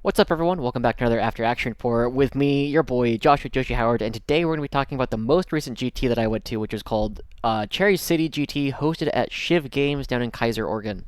What's up, everyone? Welcome back to another After Action Report with me, your boy, Joshua Joshi Howard, and today we're going to be talking about the most recent GT that I went to, which is called Cherry City GT, hosted at Shiv Games down in Kaiser, Oregon.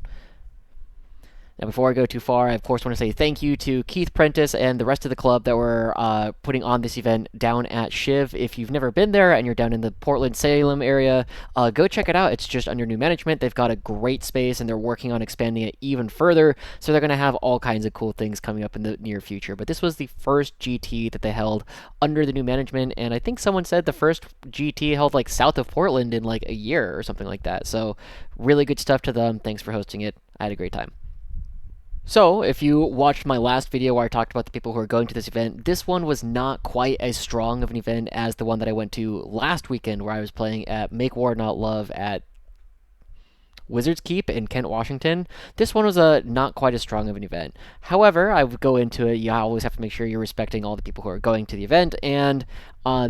Now, before I go too far, I of course want to say thank you to Keith Prentice and the rest of the club that were putting on this event down at Shiv. If you've never been there and you're down in the Portland-Salem area, go check it out. It's just under new management. They've got a great space and they're working on expanding it even further. So they're going to have all kinds of cool things coming up in the near future. But this was the first GT that they held under the new management, and I think someone said the first GT held like south of Portland in like a year or something like that. So really good stuff to them. Thanks for hosting it. I had a great time. So, if you watched my last video where I talked about the people who are going to this event, this one was not quite as strong of an event as the one that I went to last weekend where I was playing at Make War Not Love at Wizards Keep in Kent, Washington. This one was not quite as strong of an event. However, I would go into it, you always have to make sure you're respecting all the people who are going to the event, and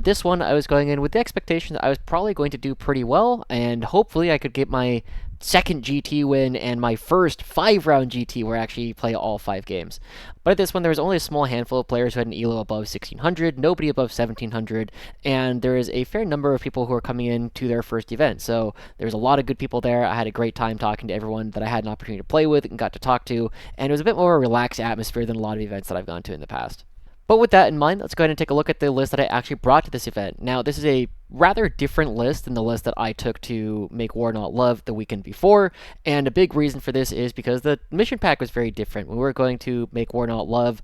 this one I was going in with the expectation that I was probably going to do pretty well, and hopefully I could get my second GT win and my first 5-round GT where I actually play all 5 games. But at this one, there was only a small handful of players who had an ELO above 1600, nobody above 1700, and there is a fair number of people who are coming in to their first event. So there's a lot of good people there. I had a great time talking to everyone that I had an opportunity to play with and got to talk to, and it was a bit more of a relaxed atmosphere than a lot of events that I've gone to in the past. But with that in mind, let's go ahead and take a look at the list that I actually brought to this event. Now, this is a rather different list than the list that I took to Make War Not Love the weekend before, and a big reason for this is because the mission pack was very different. When we were going to Make War Not Love,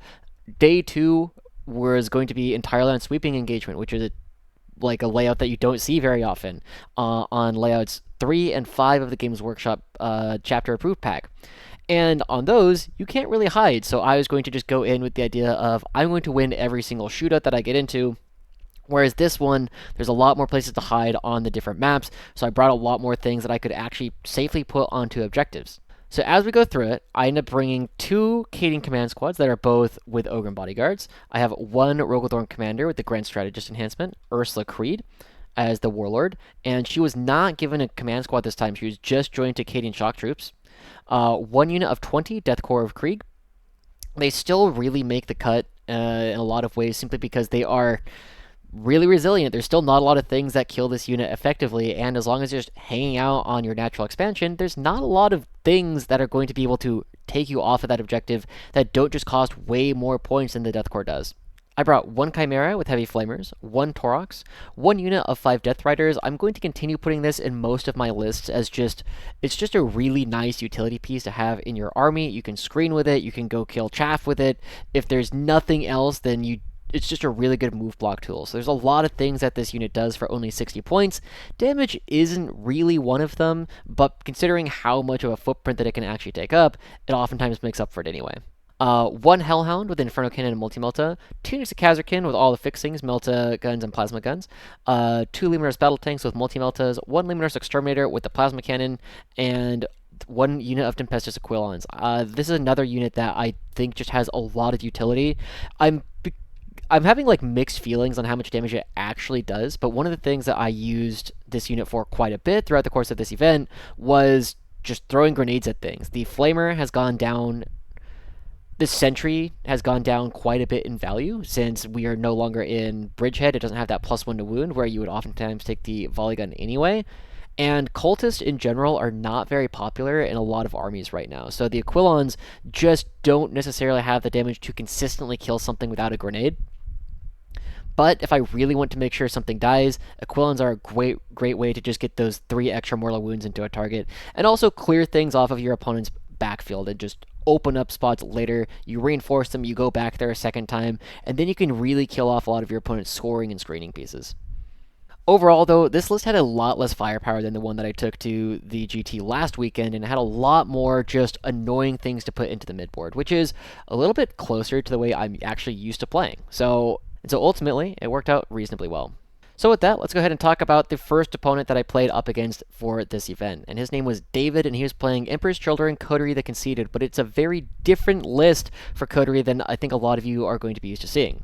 day 2 was going to be entirely on sweeping engagement, which is like a layout that you don't see very often on layouts 3 and 5 of the Games Workshop chapter approved pack. And on those, you can't really hide. So I was going to just go in with the idea of I'm going to win every single shootout that I get into. Whereas this one, there's a lot more places to hide on the different maps. So I brought a lot more things that I could actually safely put onto objectives. So as we go through it, I end up bringing 2 Cadian command squads that are both with Ogryn Bodyguards. I have 1 Rogal commander with the Grand Strategist enhancement, Ursula Creed, as the Warlord. And she was not given a command squad this time. She was just joined to Cadian Shock Troops. 1 unit of 20 Death Corps of Krieg. They still really make the cut in a lot of ways simply because they are really resilient. There's still not a lot of things that kill this unit effectively, and as long as you're just hanging out on your natural expansion, there's not a lot of things that are going to be able to take you off of that objective that don't just cost way more points than the Death Corps does. I brought 1 Chimera with Heavy Flamers, 1 Taurox, 1 unit of 5 Death Riders. I'm going to continue putting this in most of my lists as it's just a really nice utility piece to have in your army. You can screen with it, you can go kill chaff with it. If there's nothing else, then it's just a really good move block tool. So there's a lot of things that this unit does for only 60 points. Damage isn't really one of them, but considering how much of a footprint that it can actually take up, it oftentimes makes up for it anyway. 1 Hellhound with Inferno Cannon and Multi-Melta, 2 units of Kasrkin with all the fixings, Melta guns and Plasma guns, 2 Luminous Battle Tanks with Multi-Meltas, 1 Luminous Exterminator with the Plasma Cannon, and 1 unit of Tempestuous Aquilons. This is another unit that I think just has a lot of utility. I'm having like mixed feelings on how much damage it actually does, but one of the things that I used this unit for quite a bit throughout the course of this event was just throwing grenades at things. The Flamer has gone down. This Sentry has gone down quite a bit in value since we are no longer in Bridgehead. It doesn't have that +1 to wound where you would oftentimes take the volley gun anyway. And Cultists in general are not very popular in a lot of armies right now. So the Aquilons just don't necessarily have the damage to consistently kill something without a grenade. But if I really want to make sure something dies, Aquilons are a great way to just get those 3 extra mortal wounds into a target, and also clear things off of your opponent's backfield and just open up spots later. You reinforce them, you go back there a second time, and then you can really kill off a lot of your opponent's scoring and screening pieces. Overall, though, this list had a lot less firepower than the one that I took to the GT last weekend, and it had a lot more just annoying things to put into the midboard, which is a little bit closer to the way I'm actually used to playing. So ultimately, it worked out reasonably well. So with that, let's go ahead and talk about the first opponent that I played up against for this event. And his name was David, and he was playing Emperor's Children, Coterie the Conceited, but it's a very different list for Coterie than I think a lot of you are going to be used to seeing.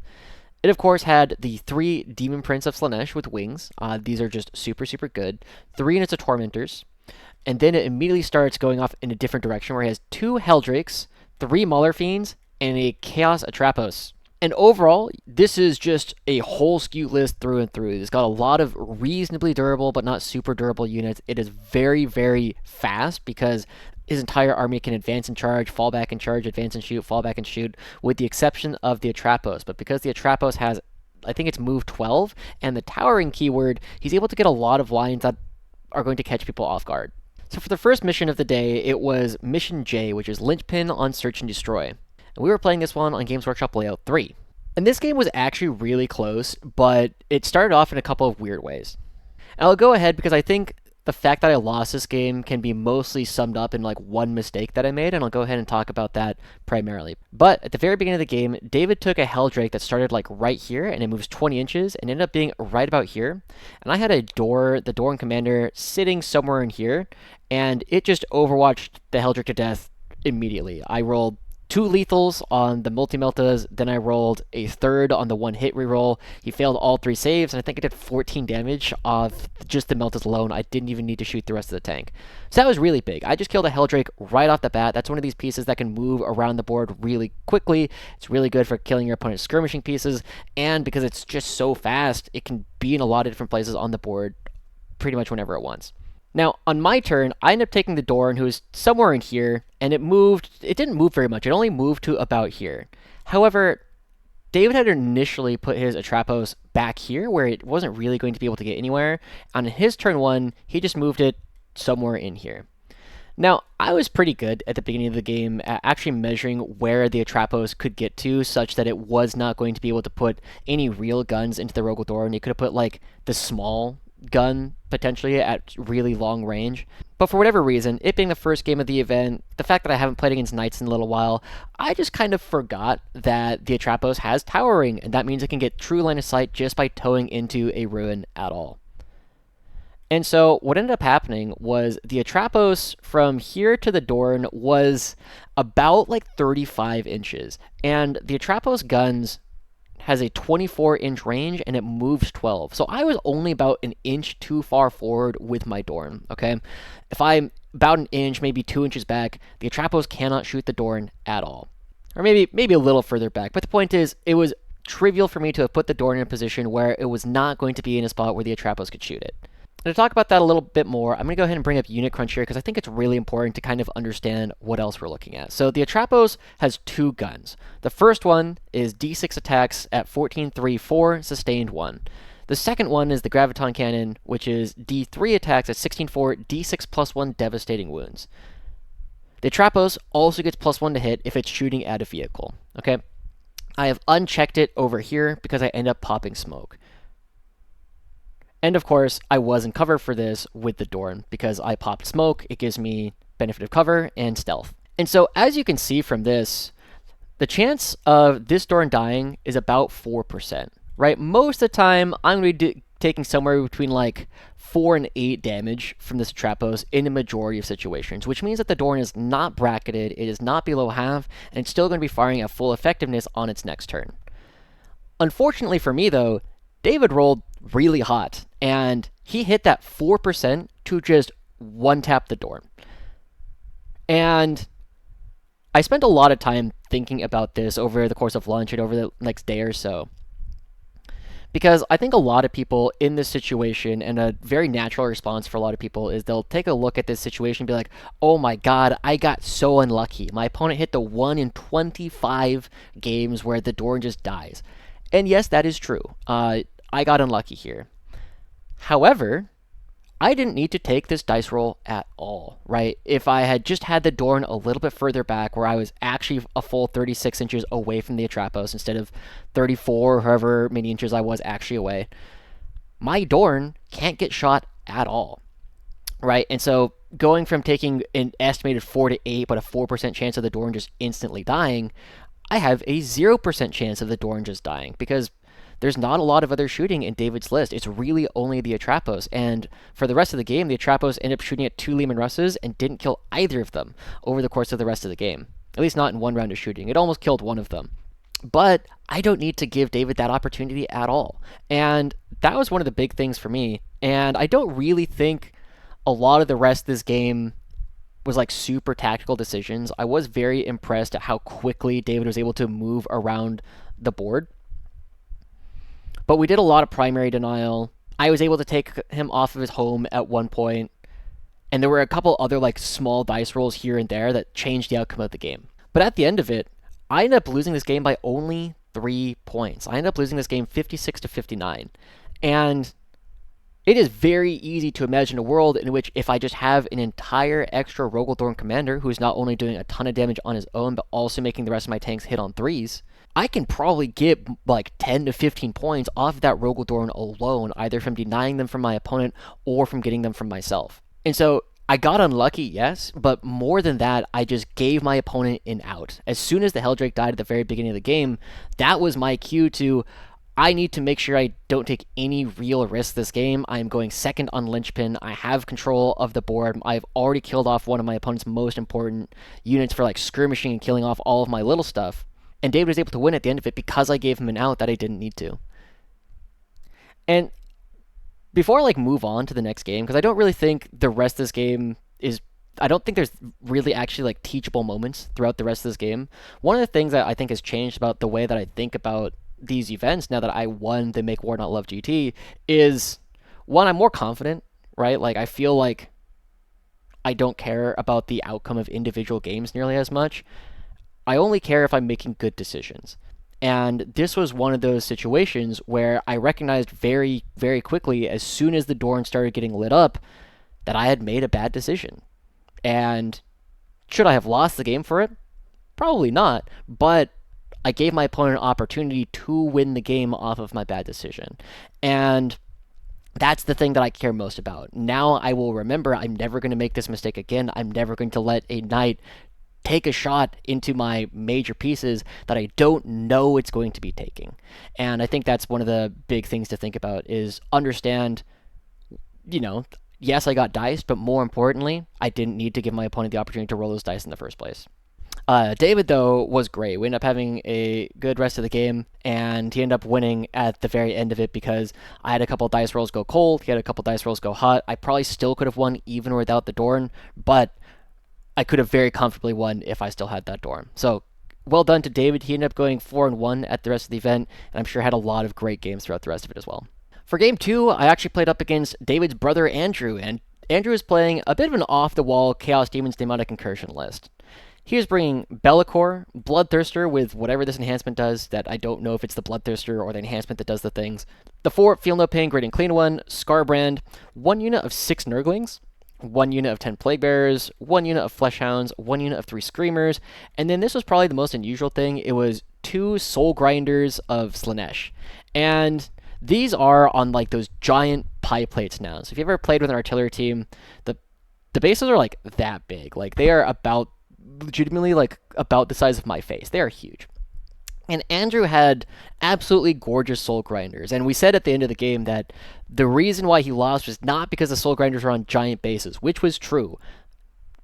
It, of course, had the 3 Demon Prince of Slaanesh with wings. These are just super, super good. 3 units of Tormentors. And then it immediately starts going off in a different direction where he has 2 Helldrakes, 3 Mauler Fiends, and a Chaos Atrapos. And overall, this is just a whole skew list through and through. It's got a lot of reasonably durable but not super durable units. It is very, very fast because his entire army can advance and charge, fall back and charge, advance and shoot, fall back and shoot, with the exception of the Atrapos. But because the Atrapos has, I think it's move 12, and the towering keyword, he's able to get a lot of lines that are going to catch people off guard. So for the first mission of the day, it was Mission J, which is Linchpin on Search and Destroy. And we were playing this one on Games Workshop Layout 3. And this game was actually really close, but it started off in a couple of weird ways. And I'll go ahead because I think the fact that I lost this game can be mostly summed up in like one mistake that I made, and I'll go ahead and talk about that primarily. But at the very beginning of the game, David took a Helldrake that started like right here, and it moves 20 inches, and ended up being right about here. And I had the Dorn commander, sitting somewhere in here, and it just overwatched the Helldrake to death immediately. I rolled 2 lethals on the multi-meltas, then I rolled a third on the 1-hit reroll. He failed all 3 saves, and I think I did 14 damage off just the meltas alone. I didn't even need to shoot the rest of the tank. So that was really big. I just killed a Helldrake right off the bat. That's one of these pieces that can move around the board really quickly. It's really good for killing your opponent's skirmishing pieces, and because it's just so fast, it can be in a lot of different places on the board pretty much whenever it wants. Now, on my turn, I ended up taking the Dorn, who is somewhere in here, and it didn't move very much. It only moved to about here. However, David had initially put his Atrapos back here, where it wasn't really going to be able to get anywhere. On his turn 1, he just moved it somewhere in here. Now, I was pretty good at the beginning of the game at actually measuring where the Atrapos could get to, such that it was not going to be able to put any real guns into the Rogal Dorn. It could have put, like, the small gun potentially at really long range. But for whatever reason, it being the first game of the event, the fact that I haven't played against Knights in a little while, I just kind of forgot that the Atrapos has towering, and that means it can get true line of sight just by towing into a ruin at all. And so what ended up happening was the Atrapos from here to the Dorn was about like 35 inches, and the Atrapos guns has a 24-inch range, and it moves 12. So I was only about an inch too far forward with my Dorn, okay? If I'm about an inch, maybe 2 inches back, the Atrapos cannot shoot the Dorn at all. Or maybe a little further back. But the point is, it was trivial for me to have put the Dorn in a position where it was not going to be in a spot where the Atrapos could shoot it. And to talk about that a little bit more, I'm going to go ahead and bring up Unit Crunch here because I think it's really important to kind of understand what else we're looking at. So the Atrapos has 2 guns. The first one is D6 attacks at 14-3-4, sustained 1. The second one is the Graviton Cannon, which is D3 attacks at 16-4, D6 plus 1 devastating wounds. The Atrapos also gets plus 1 to hit if it's shooting at a vehicle. Okay, I have unchecked it over here because I end up popping smoke. And of course, I was in cover for this with the Dorn because I popped smoke. It gives me benefit of cover and stealth. And so as you can see from this, the chance of this Dorn dying is about 4%, right? Most of the time, I'm going to be taking somewhere between like 4 and 8 damage from this Atrapos in a majority of situations, which means that the Dorn is not bracketed, it is not below half, and it's still going to be firing at full effectiveness on its next turn. Unfortunately for me, though, David rolled really hot, and he hit that 4% to just one-tap the Dorn. And I spent a lot of time thinking about this over the course of lunch and over the next day or so, because I think a lot of people in this situation, and a very natural response for a lot of people, is they'll take a look at this situation and be like, oh my god, I got so unlucky. My opponent hit the 1 in 25 games where the Dorn just dies. And yes, that is true. I got unlucky here. However, I didn't need to take this dice roll at all, right? If I had just had the Dorn a little bit further back, where I was actually a full 36 inches away from the Atrapos instead of 34 or however many inches I was actually away, my Dorn can't get shot at all, right? And so going from taking an estimated 4 to 8, but a 4% chance of the Dorn just instantly dying, I have a 0% chance of the Dorn just dying, because there's not a lot of other shooting in David's list. It's really only the Atrapos. And for the rest of the game, the Atrapos ended up shooting at 2 Leman Russes and didn't kill either of them over the course of the rest of the game. At least not in one round of shooting. It almost killed one of them. But I don't need to give David that opportunity at all. And that was one of the big things for me. And I don't really think a lot of the rest of this game was like super tactical decisions. I was very impressed at how quickly David was able to move around the board. But we did a lot of primary denial. I was able to take him off of his home at one point, and there were a couple other like small dice rolls here and there that changed the outcome of the game. But at the end of it, I ended up losing this game by only 3 points. I ended up losing this game 56 to 59. And it is very easy to imagine a world in which if I just have an entire extra Rogal Dorn commander who's not only doing a ton of damage on his own, but also making the rest of my tanks hit on 3s, I can probably get like 10 to 15 points off of that Rogal Dorn alone, either from denying them from my opponent or from getting them from myself. And so I got unlucky, yes, but more than that, I just gave my opponent an out. As soon as the Helldrake died at the very beginning of the game, that was my cue to, I need to make sure I don't take any real risk this game. I'm going second on Linchpin. I have control of the board. I've already killed off one of my opponent's most important units for like skirmishing and killing off all of my little stuff. And David was able to win at the end of it because I gave him an out that I didn't need to. And before I like move on to the next game, because I don't really think the rest of this game is, I don't think there's really actually like teachable moments throughout the rest of this game. One of the things that I think has changed about the way that I think about these events now that I won the Make War Not Love GT is, one, I'm more confident, right? Like I feel like I don't care about the outcome of individual games nearly as much. I only care if I'm making good decisions. And this was one of those situations where I recognized very, very quickly, as soon as the Dorn started getting lit up, that I had made a bad decision. And should I have lost the game for it? Probably not. But I gave my opponent an opportunity to win the game off of my bad decision. And that's the thing that I care most about. Now I will remember I'm never going to make this mistake again. I'm never going to let a knight take a shot into my major pieces that I don't know it's going to be taking. And I think that's one of the big things to think about is understand, yes, I got diced, but more importantly, I didn't need to give my opponent the opportunity to roll those dice in the first place. David, though, was great. We ended up having a good rest of the game, and he ended up winning at the very end of it because I had a couple dice rolls go cold, he had a couple dice rolls go hot. I probably still could have won even without the Dorn, but I could have very comfortably won if I still had that Dorn. So, well done to David. He ended up going 4-1 at the rest of the event, and I'm sure had a lot of great games throughout the rest of it as well. For Game 2, I actually played up against David's brother Andrew, and Andrew is playing a bit of an off-the-wall Chaos Demons Demonic Incursion list. He was bringing Bellicor, Bloodthirster with whatever this enhancement does, that I don't know if it's the Bloodthirster or the enhancement that does the things. The 4 Feel No Pain, Great and Clean One, Scarbrand, 1 unit of 6 Nurglings, 1 unit of 10 Plague Bearers, 1 unit of Fleshhounds, 1 unit of 3 Screamers, and then this was probably the most unusual thing, it was 2 Soul Grinders of Slaanesh. And these are on like those giant pie plates now. So if you've ever played with an artillery team, the bases are like that big. Like they are legitimately about the size of my face. They are huge. And Andrew had absolutely gorgeous Soul Grinders. And we said at the end of the game that the reason why he lost was not because the Soul Grinders were on giant bases, which was true.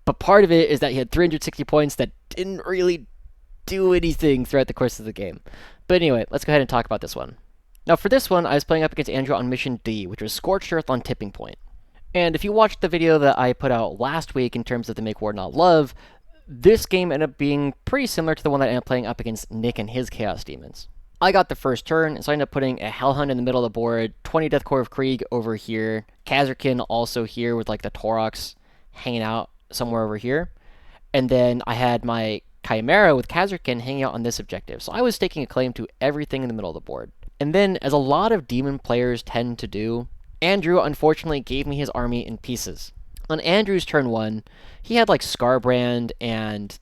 But part of it is that he had 360 points that didn't really do anything throughout the course of the game. But anyway, let's go ahead and talk about this one. Now for this one, I was playing up against Andrew on Mission D, which was Scorched Earth on Tipping Point. And if you watched the video that I put out last week in terms of the Make War Not Love, this game ended up being pretty similar to the one that I ended up playing up against Nick and his Chaos Demons. I got the first turn, and so I ended up putting a Hellhound in the middle of the board, 20 Deathcore of Krieg over here, Kasrkin also here with like the Taurox hanging out somewhere over here, and then I had my Chimera with Kasrkin hanging out on this objective. So I was staking a claim to everything in the middle of the board. And then, as a lot of demon players tend to do, Andrew unfortunately gave me his army in pieces. On Andrew's turn 1, he had like Scarbrand and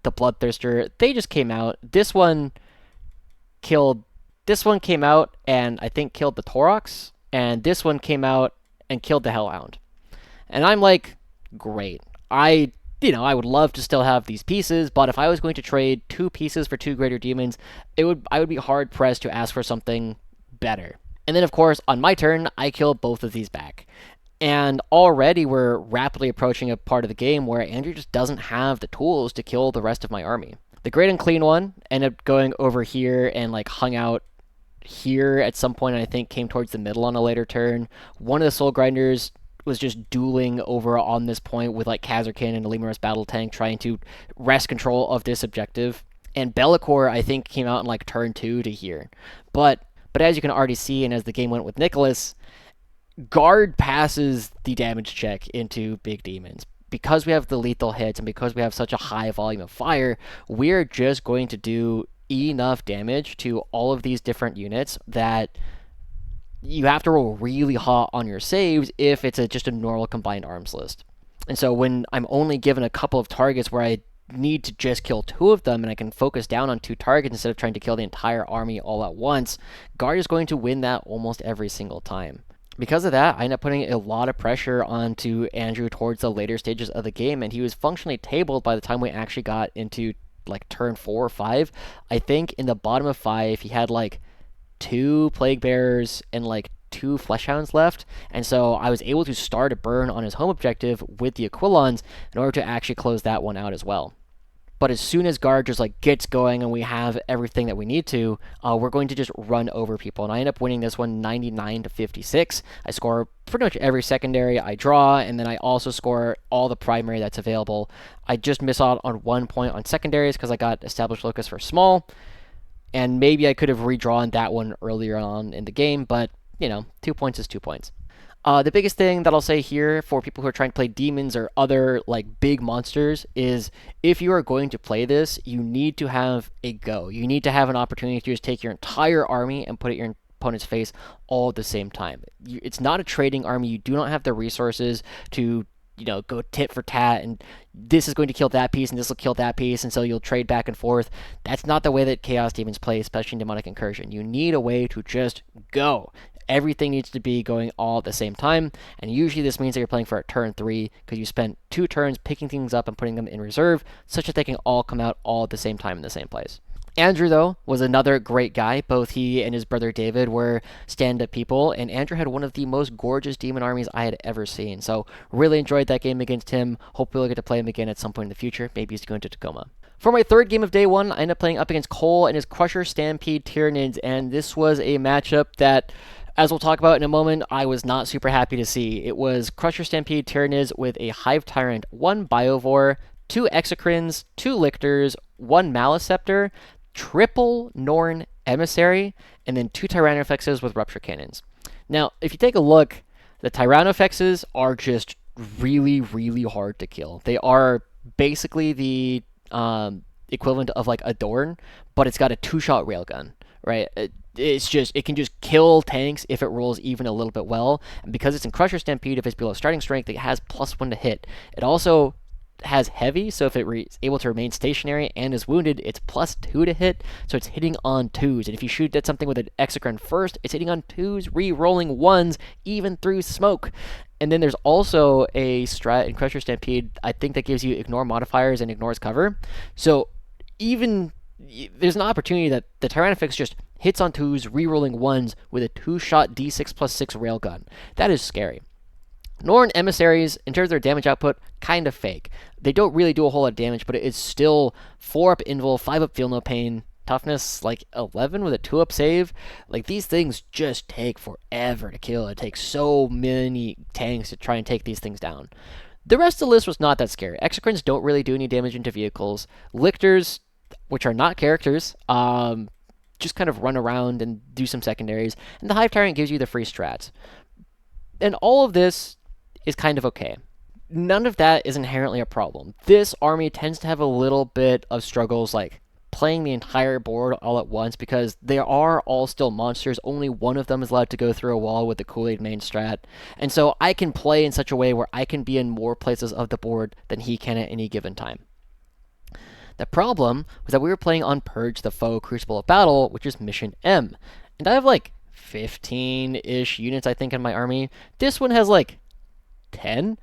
the Bloodthirster. They just came out. This one came out and I think killed the Taurox. And this one came out and killed the Hellhound. And I'm like, great. I would love to still have these pieces, but if I was going to trade 2 pieces for 2 greater demons, I would be hard pressed to ask for something better. And then of course, on my turn, I kill both of these back. And already we're rapidly approaching a part of the game where Andrew just doesn't have the tools to kill the rest of my army. The Great and Clean One ended up going over here and like hung out here at some point, and I think came towards the middle on a later turn. One of the Soul Grinders was just dueling over on this point with like Kasrkin and the Leman battle tank trying to wrest control of this objective. And Bellicor, I think, came out in like turn 2 to here. But as you can already see, and as the game went with Nicholas, Guard passes the damage check into Big Demons. Because we have the lethal hits and because we have such a high volume of fire, we're just going to do enough damage to all of these different units that you have to roll really hot on your saves if it's just a normal combined arms list. And so when I'm only given a couple of targets where I need to just kill 2 of them and I can focus down on 2 targets instead of trying to kill the entire army all at once, Guard is going to win that almost every single time. Because of that, I end up putting a lot of pressure onto Andrew towards the later stages of the game, and he was functionally tabled by the time we actually got into like turn 4 or 5. I think in the bottom of 5, he had like 2 Plague Bearers and like 2 Fleshhounds left, and so I was able to start a burn on his home objective with the Aquilons in order to actually close that one out as well. But as soon as Guard just like gets going and we have everything that we need to, we're going to just run over people. And I end up winning this one 99 to 56. I score pretty much every secondary I draw, and then I also score all the primary that's available. I just miss out on 1 point on secondaries because I got Established Locus for small, and maybe I could have redrawn that one earlier on in the game, but, 2 points is 2 points. The biggest thing that I'll say here for people who are trying to play demons or other like big monsters is if you are going to play this, you need to have a go. You need to have an opportunity to just take your entire army and put it in your opponent's face all at the same time. It's not a trading army. You do not have the resources to go tit for tat and this is going to kill that piece and this will kill that piece, and so you'll trade back and forth. That's not the way that Chaos Demons play, especially in Demonic Incursion. You need a way to just go. Everything needs to be going all at the same time, and usually this means that you're playing for a turn 3 because you spent 2 turns picking things up and putting them in reserve such that they can all come out all at the same time in the same place. Andrew, though, was another great guy. Both he and his brother David were stand-up people, and Andrew had one of the most gorgeous demon armies I had ever seen. So really enjoyed that game against him. Hope we'll get to play him again at some point in the future. Maybe he's going to Tacoma. For my third game of day 1, I ended up playing up against Cole and his Crusher Stampede Tyranids, and this was a matchup that, as we'll talk about in a moment, I was not super happy to see. It was Crusher Stampede Tyranids with a Hive Tyrant, 1 Biovore, 2 Exocrines, 2 Lictors, 1 Maliceptor, triple Norn Emissary, and then 2 Tyrannofexes with Rupture Cannons. Now, if you take a look, the Tyrannofexes are just really, really hard to kill. They are basically the equivalent of like a Dorn, but it's got a 2-shot railgun, right? It can just kill tanks if it rolls even a little bit well, and because it's in Crusher Stampede, if it's below starting strength, it has +1 to hit. It also has heavy, so if it is able to remain stationary and is wounded, it's +2 to hit, so it's hitting on 2s. And if you shoot at something with an Exocrine first, it's hitting on 2s, re-rolling 1s, even through smoke. And then there's also a strat in Crusher Stampede, I think, that gives you ignore modifiers and ignores cover. So even there's an opportunity that the Tyrannofex just hits on 2s, re-rolling 1s with a 2-shot D6+6 railgun. That is scary. Norn Emissaries, in terms of their damage output, kind of fake. They don't really do a whole lot of damage, but it's still 4-up Invul, 5-up Feel No Pain, toughness like 11 with a 2-up save. Like, these things just take forever to kill. It takes so many tanks to try and take these things down. The rest of the list was not that scary. Exocrines don't really do any damage into vehicles. Lictors, which are not characters, just kind of run around and do some secondaries. And the Hive Tyrant gives you the free strats. And all of this is kind of okay. None of that is inherently a problem. This army tends to have a little bit of struggles, like playing the entire board all at once, because they are all still monsters. Only one of them is allowed to go through a wall with the Kool-Aid main strat. And so I can play in such a way where I can be in more places of the board than he can at any given time. The problem was that we were playing on Purge the Foe Crucible of Battle, which is Mission M. And I have like 15-ish units, I think, in my army. This one has like 10.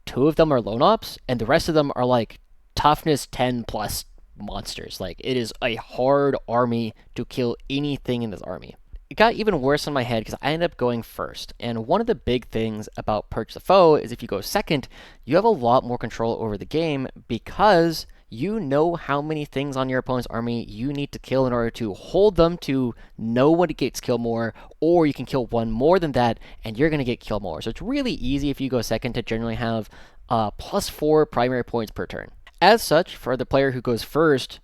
2 of them are lone ops, and the rest of them are like toughness 10 plus monsters. Like, it is a hard army to kill anything in this army. It got even worse in my head because I ended up going first. And one of the big things about Purge the Foe is if you go second, you have a lot more control over the game because you know how many things on your opponent's army you need to kill in order to hold them to know when it gets kill more, or you can kill one more than that, and you're going to get kill more. So it's really easy if you go second to generally have +4 primary points per turn. As such, for the player who goes first,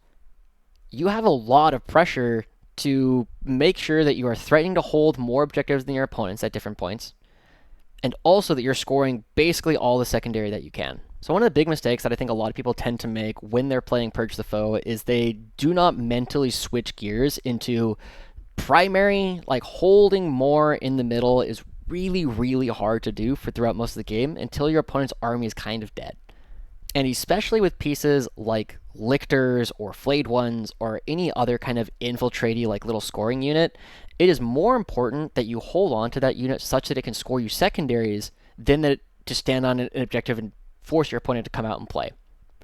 you have a lot of pressure to make sure that you are threatening to hold more objectives than your opponents at different points, and also that you're scoring basically all the secondary that you can. So one of the big mistakes that I think a lot of people tend to make when they're playing Purge the Foe is they do not mentally switch gears into primary, like holding more in the middle is really, really hard to do for throughout most of the game until your opponent's army is kind of dead. And especially with pieces like Lictors or Flayed Ones or any other kind of infiltratey like little scoring unit, it is more important that you hold on to that unit such that it can score you secondaries than that to stand on an objective and force your opponent to come out and play.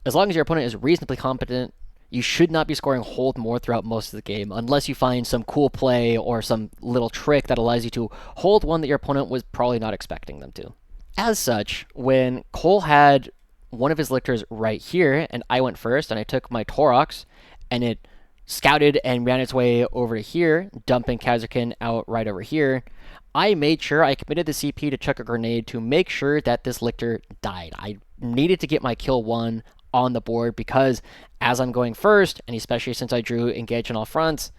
As long as your opponent is reasonably competent, you should not be scoring hold more throughout most of the game unless you find some cool play or some little trick that allows you to hold one that your opponent was probably not expecting them to. As such, when Cole had one of his lictors right here, and I went first, and I took my Taurox, and it scouted and ran its way over to here, dumping Kasrkin out right over here, I made sure I committed the CP to chuck a grenade to make sure that this lictor died. I needed to get my kill 1 on the board because as I'm going first, and especially since I drew engage on all fronts,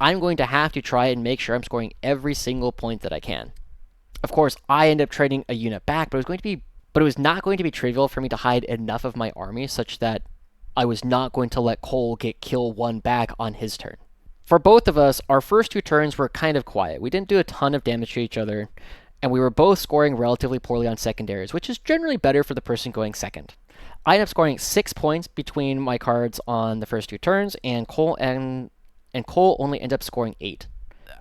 I'm going to have to try and make sure I'm scoring every single point that I can. Of course, I end up trading a unit back, but it was not going to be trivial for me to hide enough of my army such that I was not going to let Cole get kill 1 back on his turn. For both of us, our first 2 turns were kind of quiet. We didn't do a ton of damage to each other, and we were both scoring relatively poorly on secondaries, which is generally better for the person going second. I ended up scoring 6 points between my cards on the first 2 turns, and Cole only ended up scoring 8.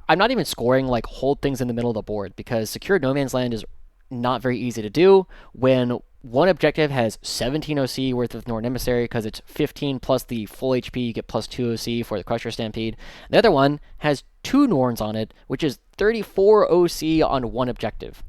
I'm not even scoring like hold things in the middle of the board because secure no man's land is not very easy to do when one objective has 17 OC worth of Norn Emissary because it's 15 plus the full HP, you get plus 2 OC for the Crusher Stampede. The other one has 2 Norns on it, which is 34 OC on one objective.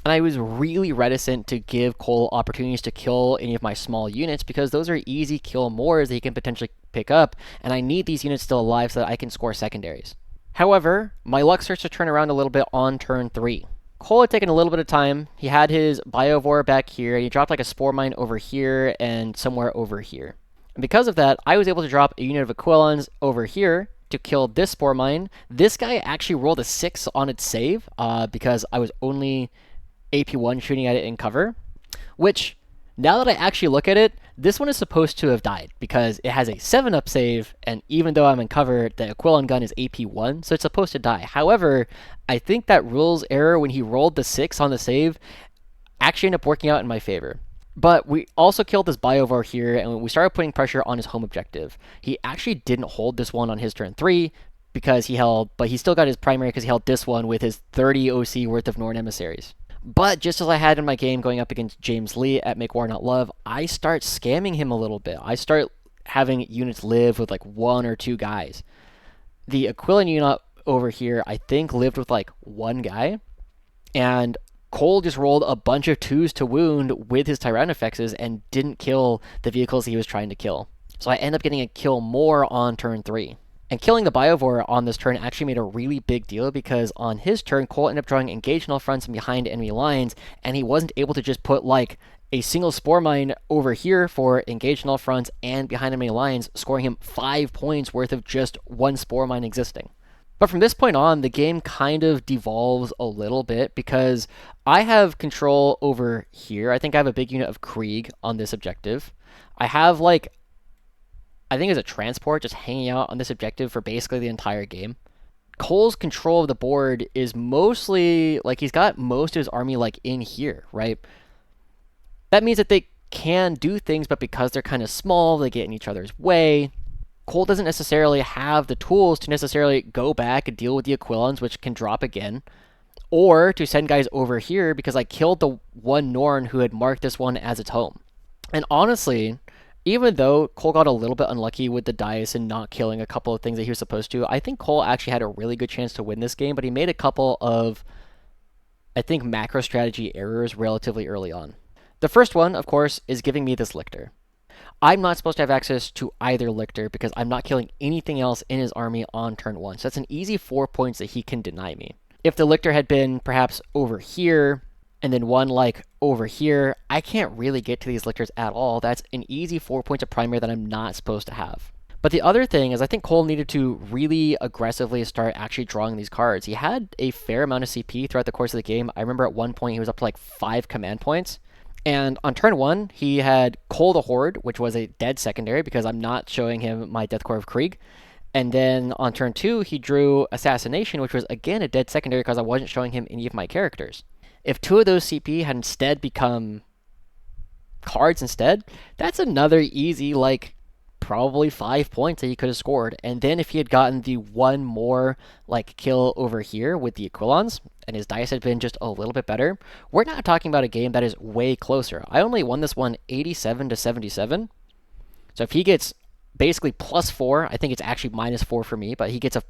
And I was really reticent to give Cole opportunities to kill any of my small units because those are easy kill mores that he can potentially pick up, and I need these units still alive so that I can score secondaries. However, my luck starts to turn around a little bit on turn 3. Cole had taken a little bit of time. He had his Biovore back here. He dropped like a Spore Mine over here and somewhere over here. And because of that, I was able to drop a unit of Aquilons over here to kill this Spore Mine. This guy actually rolled a 6 on its save because I was only AP1 shooting at it in cover, which, now that I actually look at it, this one is supposed to have died because it has a 7-up save, and even though I'm in cover, the Aquilon gun is AP1, so it's supposed to die. However, I think that rules error when he rolled the 6 on the save actually ended up working out in my favor. But we also killed this Biovore here, and we started putting pressure on his home objective. He actually didn't hold this one on his turn 3, because but he still got his primary because he held this one with his 30 OC worth of Norn Emissaries. But just as I had in my game going up against James Lee at Make War Not Love, I start scamming him a little bit. I start having units live with like 1 or 2 guys. The Aquilon unit over here, I think, lived with like 1 guy. And Cole just rolled a bunch of 2s to wound with his Tyrannifexes and didn't kill the vehicles he was trying to kill. So I end up getting a kill more on turn 3. And killing the Biovore on this turn actually made a really big deal because on his turn, Cole ended up drawing engage in all fronts and behind enemy lines, and he wasn't able to just put like a single Spore Mine over here for engage in all fronts and behind enemy lines, scoring him 5 points worth of just 1 Spore Mine existing. But from this point on, the game kind of devolves a little bit because I have control over here. I think I have a big unit of Krieg on this objective. I have I think it's a transport just hanging out on this objective for basically the entire game. Cole's control of the board is mostly, he's got most of his army, in here, right? That means that they can do things, but because they're kind of small, they get in each other's way. Cole doesn't necessarily have the tools to necessarily go back and deal with the Aquilons, which can drop again, or to send guys over here because I killed the one Norn who had marked this one as its home. And honestly, even though Cole got a little bit unlucky with the dice and not killing a couple of things that he was supposed to, I think Cole actually had a really good chance to win this game, but he made a couple of, I think, macro strategy errors relatively early on. The first one, of course, is giving me this Lictor. I'm not supposed to have access to either Lictor because I'm not killing anything else in his army on turn 1. So that's an easy 4 points that he can deny me. If the Lictor had been perhaps over here, and then one like over here, I can't really get to these Lictors at all. That's an easy 4 points of primary that I'm not supposed to have. But the other thing is I think Cole needed to really aggressively start actually drawing these cards. He had a fair amount of CP throughout the course of the game. I remember at one point he was up to like 5 command points. And on turn 1, he had Cole the Horde, which was a dead secondary because I'm not showing him my Deathcore of Krieg. And then on turn 2, he drew Assassination, which was again a dead secondary because I wasn't showing him any of my characters. If 2 of those CP had instead become cards instead, that's another easy, like, probably 5 points that he could have scored. And then if he had gotten the one more like kill over here with the Aquilons, and his dice had been just a little bit better, we're not talking about a game that is way closer. I only won this one 87 to 77. So if he gets basically +4, I think it's actually -4 for me, but he gets a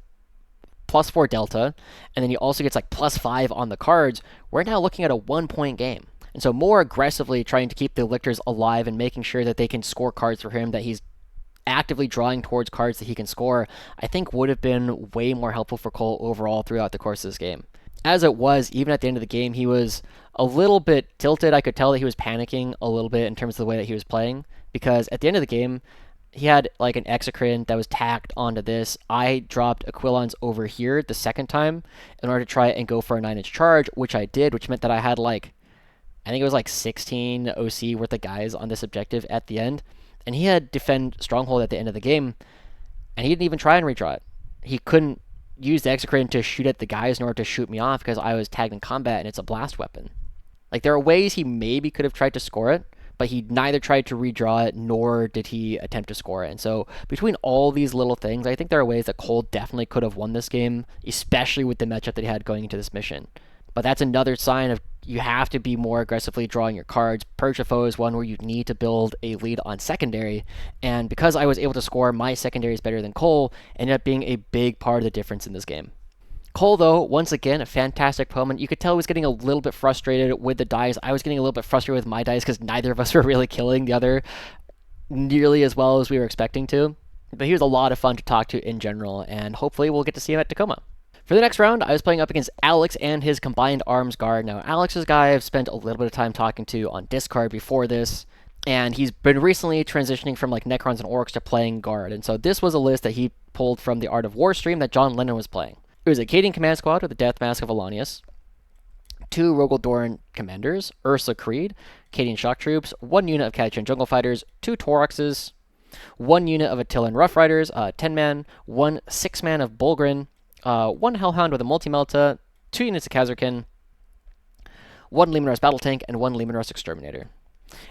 +4 delta, and then he also gets like +5 on the cards, we're now looking at a 1-point game. And so more aggressively trying to keep the Lictors alive and making sure that they can score cards for him, that he's actively drawing towards cards that he can score, I think would have been way more helpful for Cole overall throughout the course of this game. As it was, even at the end of the game, he was a little bit tilted. I could tell that he was panicking a little bit in terms of the way that he was playing, because at the end of the game, he had like an Exterminator that was tacked onto this. I dropped Aquilons over here the second time in order to try and go for a 9-inch charge, which I did, which meant that I had like, I think it was like 16 OC worth of guys on this objective at the end. And he had Defend Stronghold at the end of the game, and he didn't even try and redraw it. He couldn't use the Execrator to shoot at the guys in order to shoot me off because I was tagged in combat and it's a blast weapon. Like, there are ways he maybe could have tried to score it, but he neither tried to redraw it nor did he attempt to score it. And so between all these little things, I think there are ways that Cole definitely could have won this game, especially with the matchup that he had going into this mission. But that's another sign of you have to be more aggressively drawing your cards. Purge of Foe is one where you need to build a lead on secondary, and because I was able to score my secondaries better than Cole, ended up being a big part of the difference in this game. Cole, though, once again, a fantastic opponent. You could tell he was getting a little bit frustrated with the dice. I was getting a little bit frustrated with my dice because neither of us were really killing the other nearly as well as we were expecting to. But he was a lot of fun to talk to in general, and hopefully we'll get to see him at Tacoma. For the next round, I was playing up against Alex and his Combined Arms Guard. Now, Alex is a guy I've spent a little bit of time talking to on Discord before this, and he's been recently transitioning from like Necrons and Orcs to playing Guard. And so this was a list that he pulled from the Art of War stream that John Lennon was playing. It was a Cadian command squad with the Death Mask of Alanius, 2 Rogal Dorn commanders, Ursula Creed, Cadian shock troops, 1 unit of Cadian jungle fighters, 2 Tauroxes, 1 unit of Attilan Rough Riders, 10-man, 1 6-man of Bulgrin, 1 Hellhound with a multi-melta, 2 units of Kasrkin, 1 Leman Russ battle tank, and 1 Leman Russ exterminator.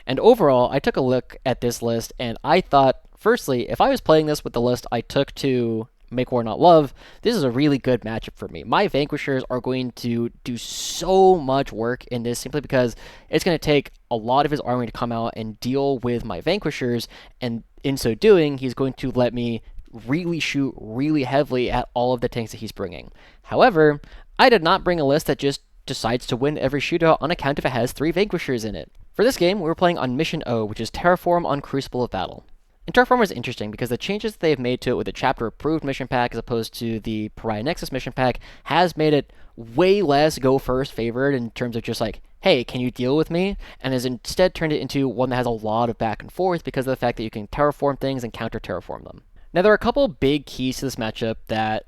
And overall, I took a look at this list, and I thought, firstly, if I was playing this with the list I took to Make War Not Love, this is a really good matchup for me. My Vanquishers are going to do so much work in this simply because it's going to take a lot of his army to come out and deal with my Vanquishers, and in so doing, he's going to let me really shoot really heavily at all of the tanks that he's bringing. However, I did not bring a list that just decides to win every shootout on account if it has 3 Vanquishers in it. For this game, we were playing on Mission O, which is Terraform on Crucible of Battle. And Terraform is interesting because the changes that they've made to it with the chapter approved mission pack as opposed to the Pariah Nexus mission pack has made it way less go first favored in terms of just like, hey, can you deal with me? And has instead turned it into one that has a lot of back and forth because of the fact that you can terraform things and counter terraform them. Now, there are a couple big keys to this matchup that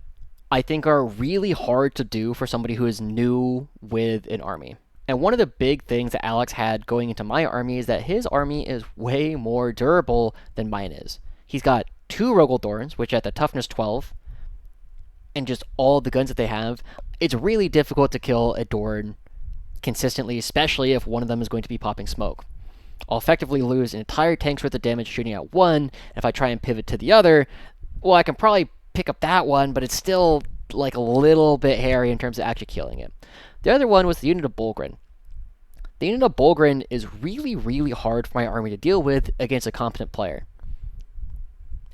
I think are really hard to do for somebody who is new with an army. And one of the big things that Alex had going into my army is that his army is way more durable than mine is. He's got 2 Rogal Dorns, which at the toughness 12, and just all the guns that they have, it's really difficult to kill a Dorn consistently, especially if one of them is going to be popping smoke. I'll effectively lose an entire tank's worth of damage shooting at one, and if I try and pivot to the other, well, I can probably pick up that one, but it's still like a little bit hairy in terms of actually killing it. The other one was the unit of Bulgrin. The unit of Bulgrin is really, really hard for my army to deal with against a competent player.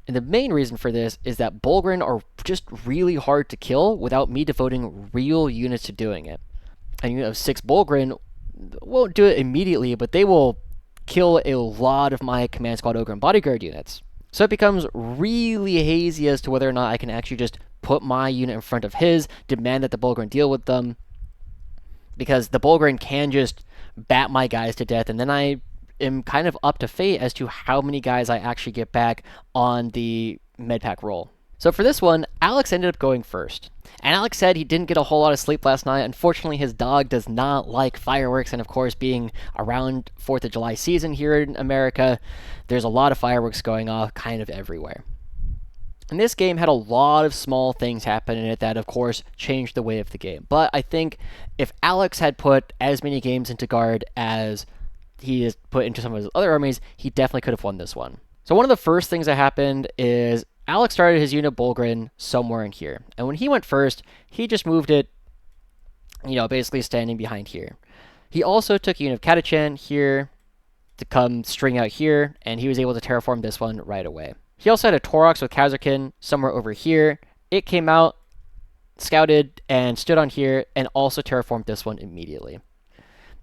And the main reason for this is that Bulgrin are just really hard to kill without me devoting real units to doing it. A unit of 6 Bulgrin won't do it immediately, but they will kill a lot of my command squad Ogryn Bodyguard units. So it becomes really hazy as to whether or not I can actually just put my unit in front of his, demand that the Bullgren deal with them, because the Bullgren can just bat my guys to death, and then I am kind of up to fate as to how many guys I actually get back on the medpack roll. So for this one, Alex ended up going first. And Alex said he didn't get a whole lot of sleep last night. Unfortunately, his dog does not like fireworks, and of course, being around 4th of July season here in America, there's a lot of fireworks going off kind of everywhere. And this game had a lot of small things happen in it that, of course, changed the way of the game. But I think if Alex had put as many games into guard as he has put into some of his other armies, he definitely could have won this one. So one of the first things that happened is Alex started his unit Bullgren somewhere in here. And when he went first, he just moved it, basically standing behind here. He also took a unit of Cadian here to come string out here, and he was able to terraform this one right away. He also had a Taurox with Kasrkin somewhere over here. It came out, scouted, and stood on here, and also terraformed this one immediately.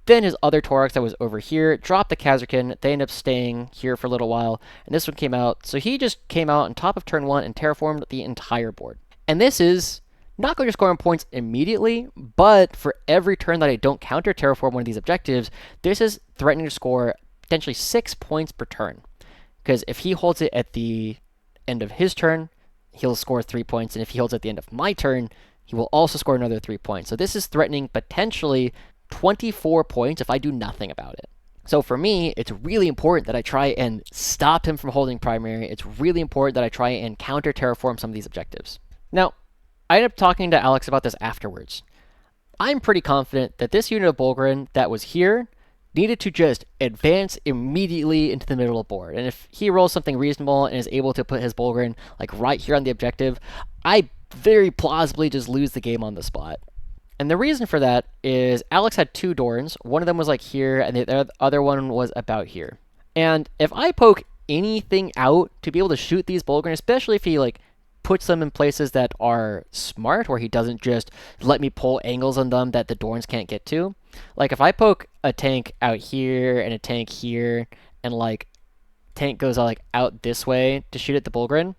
Then his other Taurox that was over here dropped the Kasrkin. They ended up staying here for a little while, and this one came out. So he just came out on top of turn 1 and terraformed the entire board. And this is not going to score on points immediately, but for every turn that I don't counter terraform one of these objectives, this is threatening to score potentially 6 points per turn. Because if he holds it at the end of his turn, he'll score 3 points, and if he holds it at the end of my turn, he will also score another 3 points. So this is threatening potentially 24 points if I do nothing about it. So for me, it's really important that I try and stop him from holding primary. It's really important that I try and counter terraform some of these objectives. Now, I ended up talking to Alex about this afterwards. I'm pretty confident that this unit of Bullgren that was here needed to just advance immediately into the middle of the board. And if he rolls something reasonable and is able to put his Bullgren like right here on the objective, I very plausibly just lose the game on the spot. And the reason for that is Alex had 2 Dorns. One of them was like here, and the other one was about here. And if I poke anything out to be able to shoot these Bullgren, especially if he like puts them in places that are smart, where he doesn't just let me pull angles on them that the Dorns can't get to. Like if I poke a tank out here and a tank here, and like tank goes out this way to shoot at the Bullgren,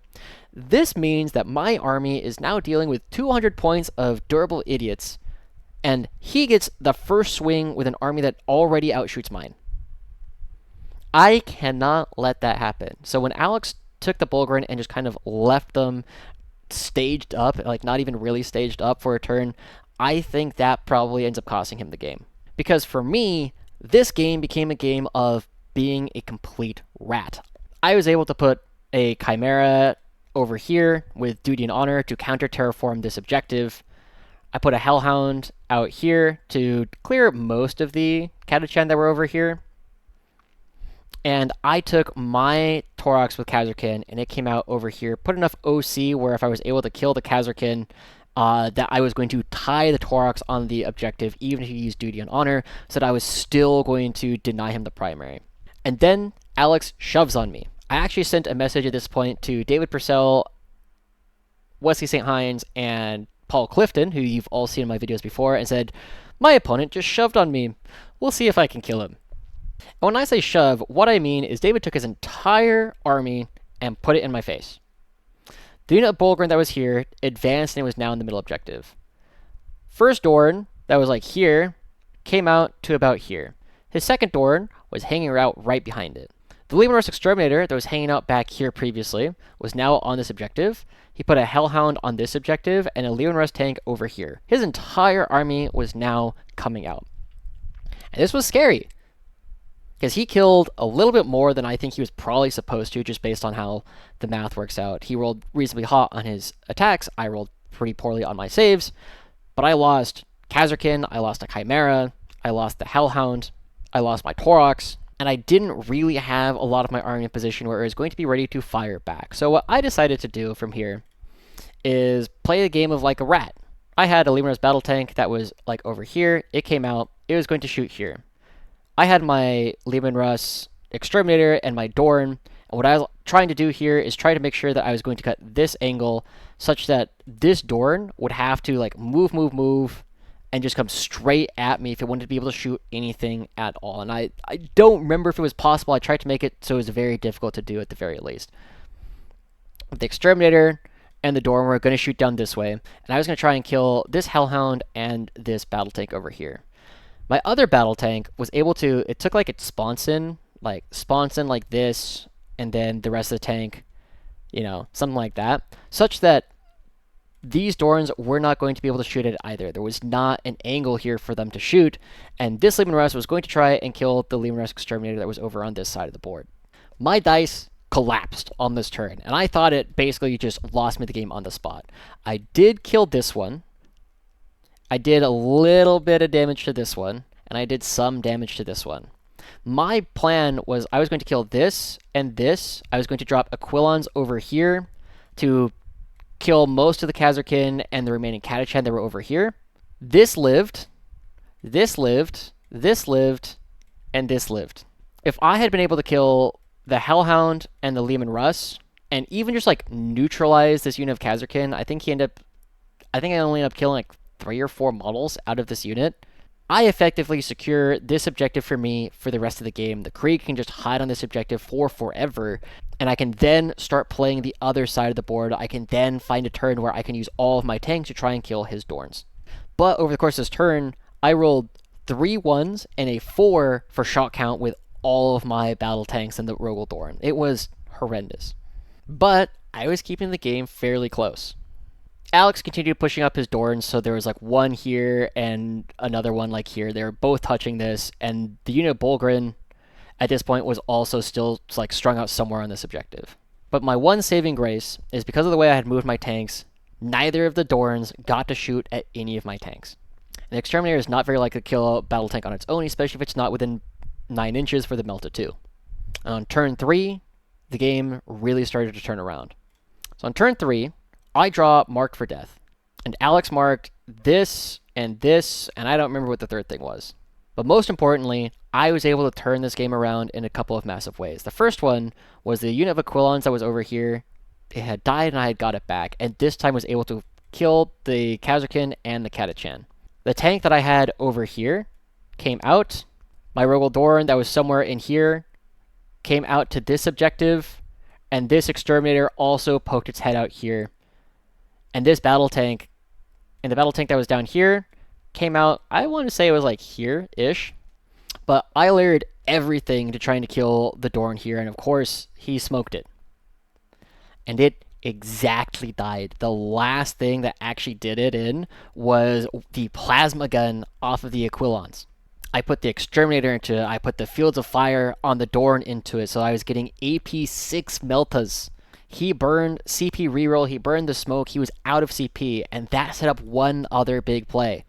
this means that my army is now dealing with 200 points of durable idiots, and he gets the first swing with an army that already outshoots mine. I cannot let that happen. So when Alex took the Bullgren and just kind of left them staged up, like not even really staged up for a turn, I think that probably ends up costing him the game. Because for me, this game became a game of being a complete rat. I was able to put a Chimera over here with Duty and Honor to counter terraform this objective. I put a Hellhound out here to clear most of the Cadian that were over here. And I took my Taurox with Kasrkin, and it came out over here. Put enough OC where if I was able to kill the Kasrkin, that I was going to tie the Taurox on the objective, even if he used Duty and Honor, so that I was still going to deny him the primary. And then Alex shoves on me. I actually sent a message at this point to David Purcell, Wesley St. Hines, and Paul Clifton, who you've all seen in my videos before, and said, my opponent just shoved on me. We'll see if I can kill him. And when I say shove, what I mean is David took his entire army and put it in my face. The unit of Bullgren that was here advanced and it was now in the middle objective. First Dorn, that was like here, came out to about here. His second Dorn was hanging out right behind it. The Leman Russ Exterminator that was hanging out back here previously was now on this objective. He put a Hellhound on this objective and a Leman Russ tank over here. His entire army was now coming out. And this was scary, because he killed a little bit more than I think he was probably supposed to, just based on how the math works out. He rolled reasonably hot on his attacks. I rolled pretty poorly on my saves. But I lost Kasrkin, I lost a Chimera, I lost the Hellhound, I lost my Taurox, and I didn't really have a lot of my army in position where it was going to be ready to fire back. So what I decided to do from here is play a game of like a rat. I had a Leman Russ battle tank that was like over here. It came out. It was going to shoot here. I had my Leman Russ Exterminator and my Dorn, and what I was trying to do here is try to make sure that I was going to cut this angle such that this Dorn would have to like move, and just come straight at me if it wanted to be able to shoot anything at all. And I don't remember if it was possible. I tried to make it so it was very difficult to do at the very least. The Exterminator and the Dorn were going to shoot down this way, and I was going to try and kill this Hellhound and this battle tank over here. My other battle tank was able to, it took like it spawns in like this, and then the rest of the tank, you know, something like that, such that these Dorns were not going to be able to shoot it either. There was not an angle here for them to shoot, and this Leman Russ was going to try and kill the Leman Russ Exterminator that was over on this side of the board. My dice collapsed on this turn, and I thought it basically just lost me the game on the spot. I did kill this one. I did a little bit of damage to this one, and I did some damage to this one. My plan was I was going to kill this and this. I was going to drop Aquilons over here to kill most of the Kasrkin and the remaining Cadian that were over here. This lived, this lived, this lived, and this lived. If I had been able to kill the Hellhound and the Leman Russ, and even just like neutralize this unit of Kasrkin, I think I only ended up killing like 3 or 4 models out of this unit. I effectively secure this objective for me for the rest of the game. The Creed can just hide on this objective for forever, and I can then start playing the other side of the board. I can then find a turn where I can use all of my tanks to try and kill his Dorns. But over the course of this turn, I rolled 3 1s and a 4 for shot count with all of my battle tanks and the Rogal Dorn. It was horrendous. But I was keeping the game fairly close. Alex continued pushing up his Dorns, so there was like one here and another one like here. They were both touching this, and the unit of Ogryn at this point was also still like strung out somewhere on this objective. But my one saving grace is because of the way I had moved my tanks, neither of the Dorns got to shoot at any of my tanks. An Exterminator is not very likely to kill a battle tank on its own, especially if it's not within 9 inches for the Melta 2. And on turn 3, the game really started to turn around. So on turn 3, I draw Marked for Death. And Alex marked this, and I don't remember what the third thing was. But most importantly, I was able to turn this game around in a couple of massive ways. The first one was the unit of Aquilons that was over here. It had died, and I had got it back, and this time was able to kill the Kasrkin and the Cadian. The tank that I had over here came out. My Rogal Dorn that was somewhere in here came out to this objective, and this Exterminator also poked its head out here. And this battle tank, and the battle tank that was down here, came out, I want to say it was like here-ish, but I layered everything to trying to kill the Dorn here, and of course, he smoked it. And it exactly died. The last thing that actually did it in was the plasma gun off of the Aquilons. I put the Exterminator into it. I put the Fields of Fire on the Dorn into it, so I was getting AP 6 Meltas. He burned CP reroll, he burned the smoke, he was out of CP, and that set up one other big play.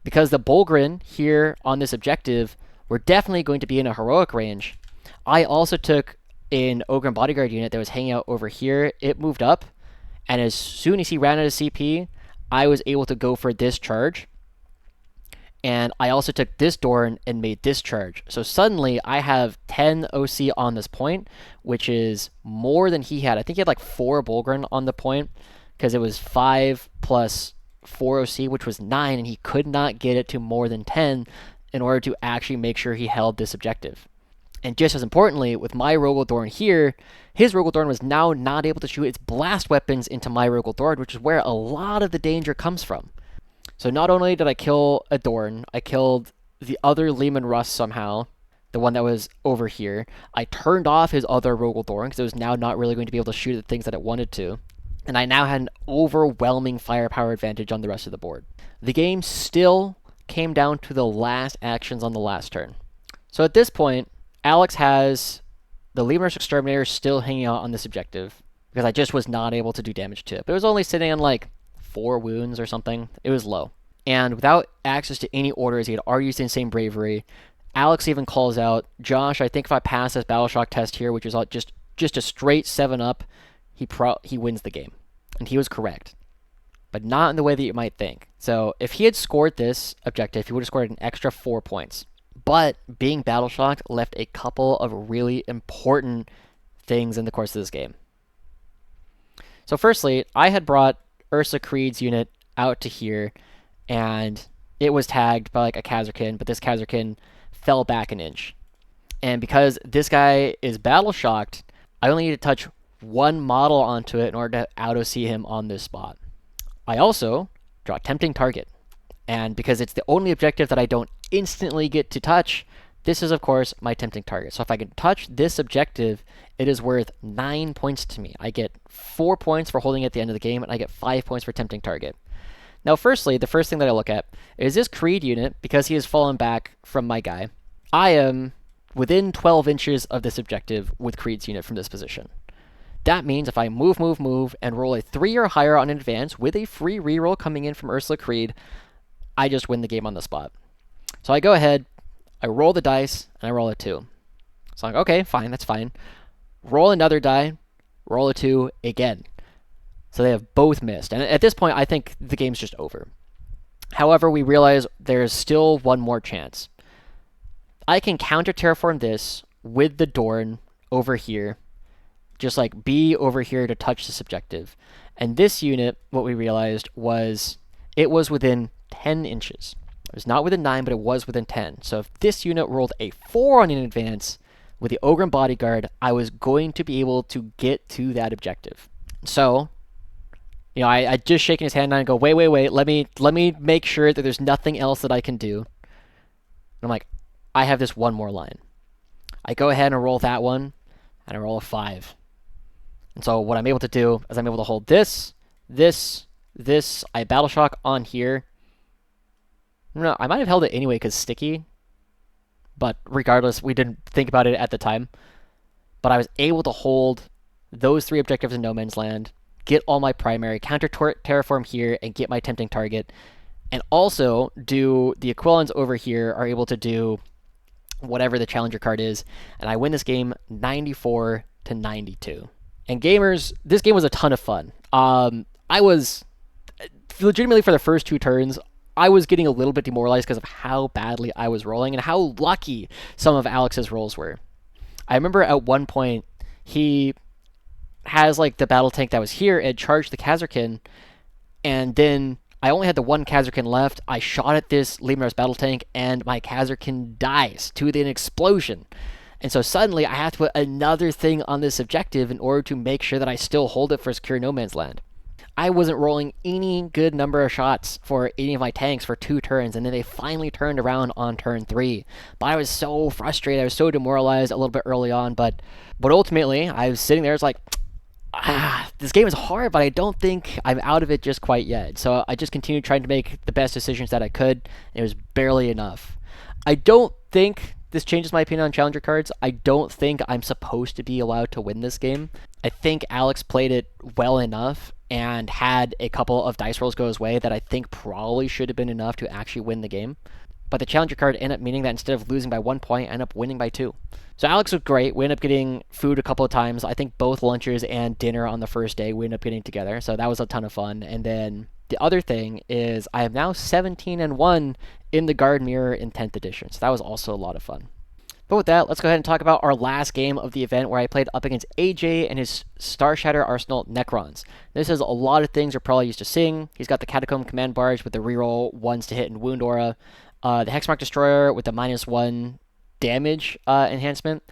Because the Ogryn here on this objective were definitely going to be in a heroic range, I also took an Ogryn Bodyguard unit that was hanging out over here. It moved up, and as soon as he ran out of CP, I was able to go for this charge. And I also took this Dorn and made this charge. So suddenly I have 10 OC on this point, which is more than he had. I think he had like 4 Ogryn on the point, because it was 5 plus 4 OC, which was 9, and he could not get it to more than 10 in order to actually make sure he held this objective. And just as importantly, with my Rogal Dorn here, his Rogal Dorn was now not able to shoot its blast weapons into my Rogal Dorn, which is where a lot of the danger comes from. So not only did I kill a Dorn, I killed the other Leman Russ somehow, the one that was over here. I turned off his other Rogal Dorn because it was now not really going to be able to shoot at the things that it wanted to. And I now had an overwhelming firepower advantage on the rest of the board. The game still came down to the last actions on the last turn. So at this point, Alex has the Leman Russ Exterminator still hanging out on this objective because I just was not able to do damage to it. But it was only sitting on like 4 wounds or something. It was low. And without access to any orders, he had already used the Insane Bravery. Alex even calls out, Josh, I think if I pass this Battle Shock test here, which is just a straight 7-up, he wins the game. And he was correct. But not in the way that you might think. So if he had scored this objective, he would have scored an extra 4 points. But being Battle Shocked left a couple of really important things in the course of this game. So firstly, I had brought Ursula Creed's unit out to here, and it was tagged by like a Kasrkin, but this Kasrkin fell back an inch. And because this guy is battle shocked, I only need to touch one model onto it in order to auto-see him on this spot. I also draw Tempting Target. And because it's the only objective that I don't instantly get to touch, this is, of course, my Tempting Target. So if I can touch this objective, it is worth 9 points to me. I get 4 points for holding it at the end of the game, and I get 5 points for Tempting Target. Now, firstly, the first thing that I look at is this Creed unit, because he has fallen back from my guy. I am within 12 inches of this objective with Creed's unit from this position. That means if I move, and roll a 3 or higher on an advance with a free reroll coming in from Ursula Creed, I just win the game on the spot. So I go ahead, I roll the dice, and I roll a 2. So I'm like, okay, fine, that's fine. Roll another die, roll a 2 again. So they have both missed. And at this point, I think the game's just over. However, we realize there's still one more chance. I can counter terraform this with the Dorn over here. Just like be over here to touch this objective. And this unit, what we realized was it was within 10 inches. It was not within 9, but it was within 10. So if this unit rolled a 4 on an advance with the Ogryn Bodyguard, I was going to be able to get to that objective. So, I just shaking his hand and I go, wait, let me make sure that there's nothing else that I can do. And I'm like, I have this one more line. I go ahead and roll that one, and I roll a 5. And so what I'm able to do is I'm able to hold this, I battle shock on here. No, I might have held it anyway because sticky. But regardless, we didn't think about it at the time. But I was able to hold those 3 objectives in no man's land, get all my primary, counter terraform here, and get my Tempting Target. And also do the Aquilons over here are able to do whatever the challenger card is. And I win this game 94-92. And gamers, this game was a ton of fun. I was legitimately for the first 2 turns, I was getting a little bit demoralized because of how badly I was rolling and how lucky some of Alex's rolls were. I remember at one point, he has like the battle tank that was here and charged the Kasrkin, and then I only had the one Kasrkin left. I shot at this Leman's battle tank, and my Kasrkin dies to an explosion. And so suddenly I have to put another thing on this objective in order to make sure that I still hold it for secure no man's land. I wasn't rolling any good number of shots for any of my tanks for 2 turns, and then they finally turned around on turn 3. But I was so frustrated, I was so demoralized a little bit early on, but ultimately, I was sitting there, it's like, this game is hard, but I don't think I'm out of it just quite yet. So I just continued trying to make the best decisions that I could, and it was barely enough. I don't think this changes my opinion on challenger cards. I don't think I'm supposed to be allowed to win this game. I think Alex played it well enough and had a couple of dice rolls go his way that I think probably should have been enough to actually win the game. But the challenger card ended up meaning that instead of losing by 1 point, I ended up winning by 2. So Alex was great. We ended up getting food a couple of times. I think both lunches and dinner on the first day we ended up getting together. So that was a ton of fun. And then the other thing is I am now 17-1 in the Guard Mirror in 10th edition. So that was also a lot of fun. But with that, let's go ahead and talk about our last game of the event where I played up against AJ and his Star Shatter Arsenal Necrons. This is a lot of things you're probably used to seeing. He's got the Catacomb Command Barge with the reroll 1s to hit and wound aura. The Hexmark Destroyer with the -1 damage enhancement.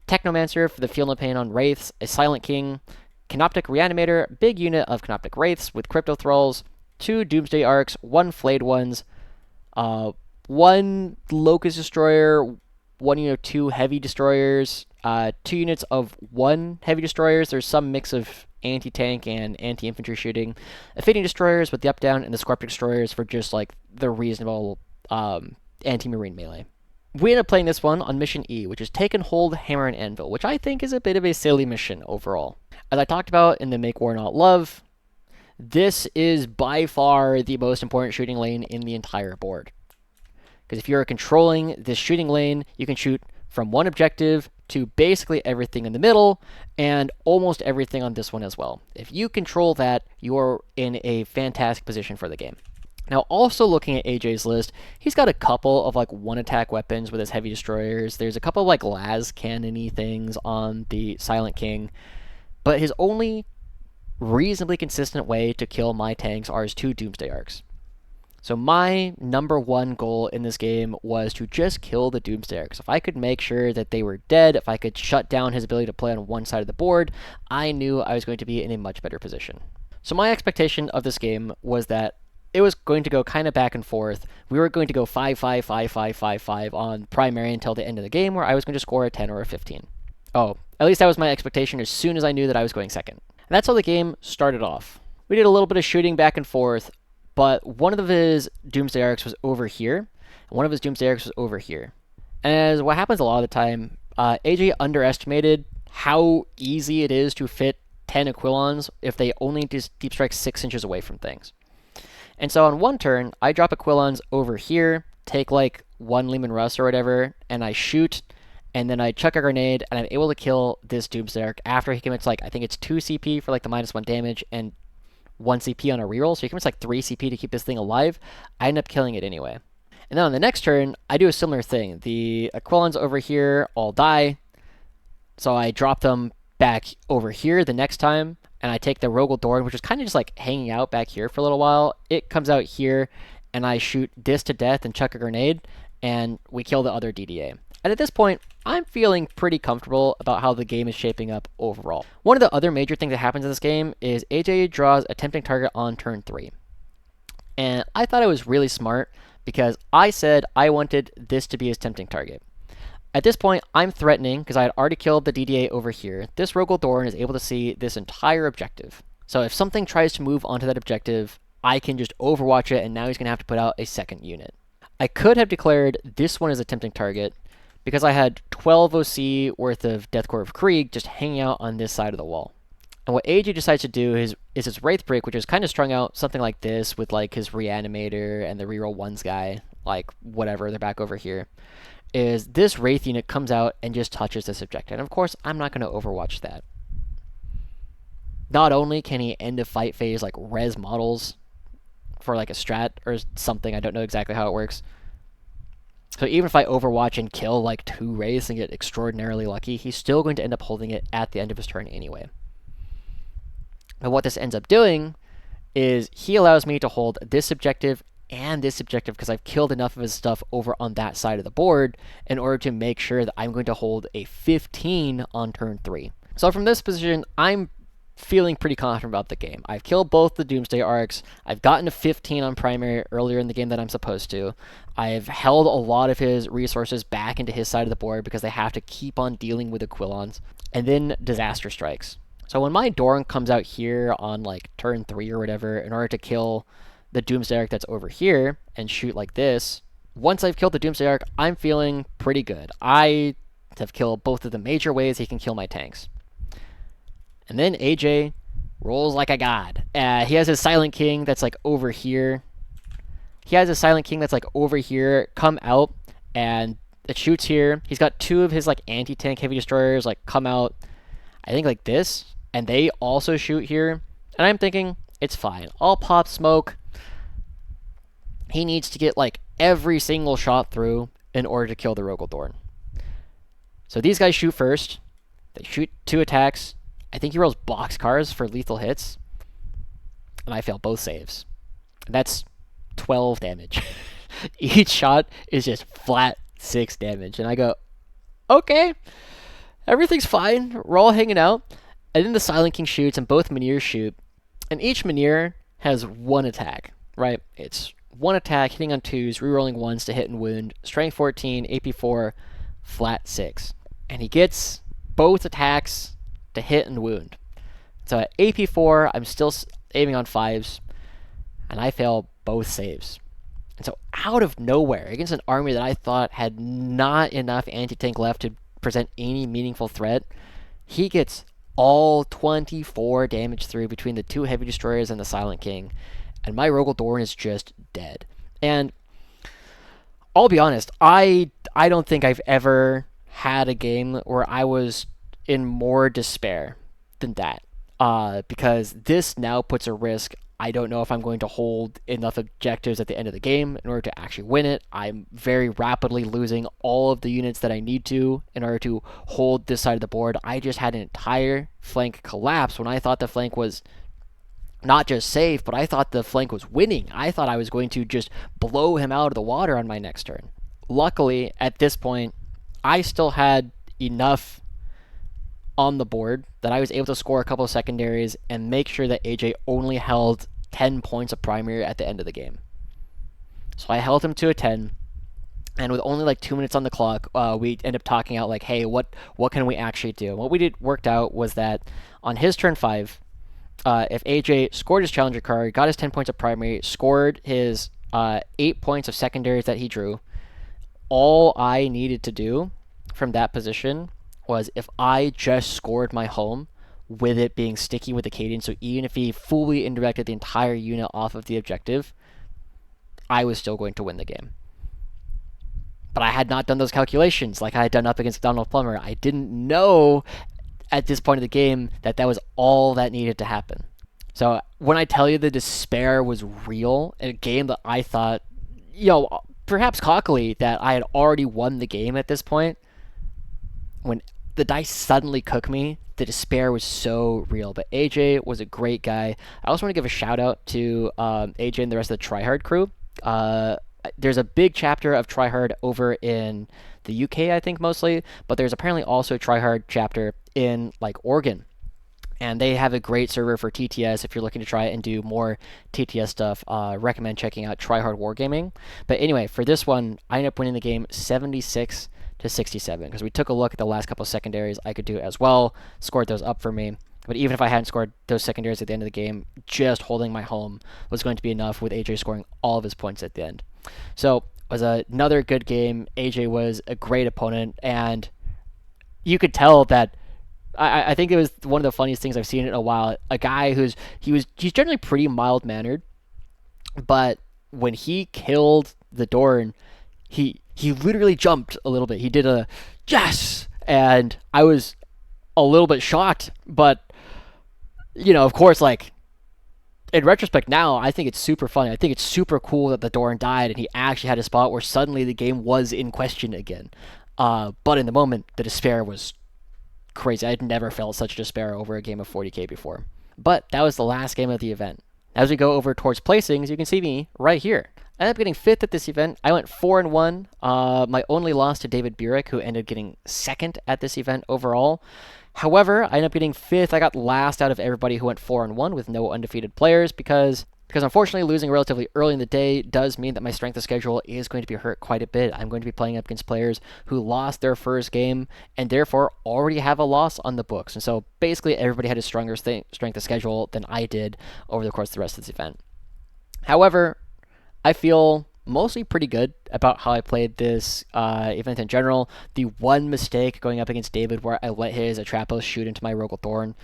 Technomancer for the Feel No Pain on Wraiths. A Silent King. Canoptic Reanimator, big unit of Canoptic Wraiths with Crypto Thralls. 2 Doomsday Arcs, 1 Flayed Ones. 1 Locust Destroyer, 1 unit of 2 Heavy Destroyers. 2 units of 1 Heavy Destroyers. There's some mix of anti-tank and anti-infantry shooting. Fitting Destroyers with the up-down, and the Scorpion Destroyers for just like the reasonable anti-marine melee. We ended up playing this one on Mission E, which is Take and Hold Hammer and Anvil, which I think is a bit of a silly mission overall. As I talked about in the Make War Not Love, this is by far the most important shooting lane in the entire board. Because if you're controlling this shooting lane, you can shoot from one objective to basically everything in the middle, and almost everything on this one as well. If you control that, you're in a fantastic position for the game. Now, also looking at AJ's list, he's got a couple of like 1-attack weapons with his Heavy Destroyers. There's a couple of like las cannon-y things on the Silent King. But his only reasonably consistent way to kill my tanks are his 2 Doomsday Arcs. So my number one goal in this game was to just kill the Doomsdayer, because if I could make sure that they were dead, if I could shut down his ability to play on one side of the board, I knew I was going to be in a much better position. So my expectation of this game was that it was going to go kind of back and forth. We were going to go 5-5, 5-5, 5-5 on primary until the end of the game, where I was going to score a 10 or a 15. Oh, at least that was my expectation as soon as I knew that I was going second. And that's how the game started off. We did a little bit of shooting back and forth, but one of his Doomsdayer was over here, and one of his Doomsdayer was over here. And as what happens a lot of the time, AJ underestimated how easy it is to fit 10 Aquilons if they only just deep strike 6 inches away from things. And so on one turn, I drop Aquilons over here, take like one Leman Russ or whatever, and I shoot, and then I chuck a grenade, and I'm able to kill this Doomsdayer after he commits like, I think it's 2 CP for like the -1 damage, and 1 CP on a reroll, so he commits like 3 CP to keep this thing alive. I end up killing it anyway. And then on the next turn, I do a similar thing. The Aquilons over here all die, so I drop them back over here the next time, and I take the Rogal Dorn, which is kind of just like hanging out back here for a little while. It comes out here, and I shoot this to death and chuck a grenade, and we kill the other DDA. And at this point, I'm feeling pretty comfortable about how the game is shaping up overall. One of the other major things that happens in this game is AJ draws a tempting target on turn 3. And I thought it was really smart because I said I wanted this to be his tempting target. At this point, I'm threatening because I had already killed the DDA over here. This Rogal Dorn is able to see this entire objective. So if something tries to move onto that objective, I can just overwatch it, and now he's going to have to put out a second unit. I could have declared this one as a tempting target because I had 12 OC worth of Deathcore of Krieg just hanging out on this side of the wall. And what AJ decides to do is his Wraithbreak, which is kind of strung out something like this with like his Reanimator and the reroll ones guy, like whatever, they're back over here, is this Wraith unit comes out and just touches this objective. And of course, I'm not going to overwatch that. Not only can he end of fight phase like res models for like a strat or something, I don't know exactly how it works. So even if I overwatch and kill like 2 Wraiths and get extraordinarily lucky, he's still going to end up holding it at the end of his turn anyway. And what this ends up doing is he allows me to hold this objective and this objective because I've killed enough of his stuff over on that side of the board in order to make sure that I'm going to hold a 15 on turn 3. So from this position, I'm feeling pretty confident about the game. I've killed both the Doomsday Arcs. I've gotten a 15 on primary earlier in the game that I'm supposed to. I've held a lot of his resources back into his side of the board because they have to keep on dealing with Aquilons. And then disaster strikes. So when my Dorn comes out here on like turn 3 or whatever in order to kill the Doomsday Arc that's over here and shoot like this, once I've killed the Doomsday Arc, I'm feeling pretty good. I have killed both of the major ways he can kill my tanks. And then AJ rolls like a god. He has his Silent King that's like over here. Come out, and it shoots here. He's got 2 of his like anti-tank heavy destroyers like come out, I think like this, and they also shoot here. And I'm thinking, it's fine. I'll pop smoke. He needs to get like every single shot through in order to kill the Rogal Dorn. So these guys shoot first. They shoot 2 attacks. I think he rolls boxcars for lethal hits. And I fail both saves. And that's 12 damage. Each shot is just flat 6 damage. And I go, okay, everything's fine. We're all hanging out. And then the Silent King shoots and both Menhirs shoot. And each Menhir has 1 attack, right? It's 1 attack, hitting on 2s, rerolling 1s to hit and wound, strength 14, AP 4, flat 6. And he gets both attacks to hit and wound. So at AP 4, I'm still aiming on 5s, and I fail both saves. And so out of nowhere, against an army that I thought had not enough anti-tank left to present any meaningful threat, he gets all 24 damage through between the 2 heavy destroyers and the Silent King, and my Rogal Dorn is just dead. And I'll be honest, I don't think I've ever had a game where I was in more despair than that, because this now puts a risk. I don't know if I'm going to hold enough objectives at the end of the game in order to actually win it. I'm very rapidly losing all of the units that I need to in order to hold this side of the board. I just had an entire flank collapse when I thought the flank was not just safe, but I thought the flank was winning. I thought I was going to just blow him out of the water on my next turn. Luckily, at this point, I still had enough on the board that I was able to score a couple of secondaries and make sure that AJ only held 10 points of primary at the end of the game. So I held him to a 10, and with only like 2 minutes on the clock, we ended up talking out like, hey, what can we actually do? And what we did worked out was that on his turn 5, if AJ scored his challenger card, got his 10 points of primary, scored his 8 points of secondaries that he drew, all I needed to do from that position was if I just scored my home with it being sticky with the Cadian, so even if he fully indirected the entire unit off of the objective, I was still going to win the game. But I had not done those calculations like I had done up against Donald Plummer. I didn't know at this point of the game that that was all that needed to happen. So when I tell you the despair was real in a game that I thought, perhaps cockily, that I had already won the game at this point, when the dice suddenly cooked me, the despair was so real. But AJ was a great guy. I also want to give a shout out to AJ and the rest of the Tryhard crew. There's a big chapter of Tryhard over in the UK, I think, mostly, but there's apparently also a Tryhard chapter in like Oregon. And they have a great server for TTS. If you're looking to try and do more TTS stuff, recommend checking out Tryhard Wargaming. But anyway, for this one, I ended up winning the game 76 to 67 because we took a look at the last couple of secondaries. I could do it as well, scored those up for me. But even if I hadn't scored those secondaries at the end of the game, just holding my home was going to be enough, with AJ scoring all of his points at the end. So it was another good game. AJ was a great opponent, and you could tell that I think it was one of the funniest things I've seen in a while. A guy he's generally pretty mild-mannered, but when he killed the Dorn, he literally jumped a little bit. He did a yes, and I was a little bit shocked, but of course, like in retrospect now, I think it's super funny. I think it's super cool that the Dorn died and he actually had a spot where suddenly the game was in question again. But in the moment, the despair was crazy. I'd never felt such despair over a game of 40k before. But that was the last game of the event. As we go over towards placings, you can see me right here. I ended up getting 5th at this event. I went 4-1. My only loss to David Burek, who ended up getting 2nd at this event overall. However, I ended up getting 5th. I got last out of everybody who went 4-1 with no undefeated players because unfortunately losing relatively early in the day does mean that my strength of schedule is going to be hurt quite a bit. I'm going to be playing up against players who lost their first game and therefore already have a loss on the books. And so basically everybody had a stronger strength of schedule than I did over the course of the rest of this event. However, I feel mostly pretty good about how I played this event in general. The one mistake going up against David where I let his Atrapos shoot into my Rogal Dorn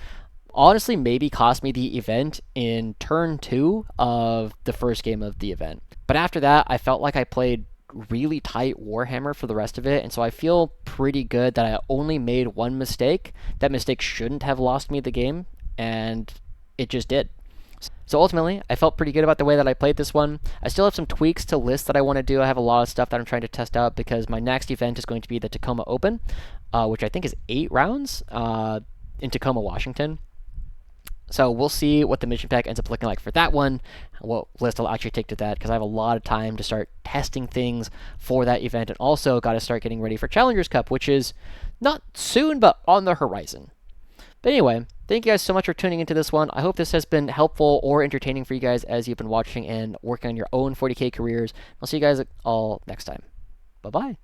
honestly maybe cost me the event in turn 2 of the first game of the event. But after that, I felt like I played really tight Warhammer for the rest of it, and so I feel pretty good that I only made one mistake. That mistake shouldn't have lost me the game, and it just did. So ultimately, I felt pretty good about the way that I played this one. I still have some tweaks to lists that I want to do. I have a lot of stuff that I'm trying to test out because my next event is going to be the Tacoma Open, which I think is 8 rounds in Tacoma, Washington. So we'll see what the mission pack ends up looking like for that one, what list I'll actually take to that, because I have a lot of time to start testing things for that event, and also got to start getting ready for Challengers Cup, which is not soon, but on the horizon. But anyway, thank you guys so much for tuning into this one. I hope this has been helpful or entertaining for you guys as you've been watching and working on your own 40k careers. I'll see you guys all next time. Bye-bye.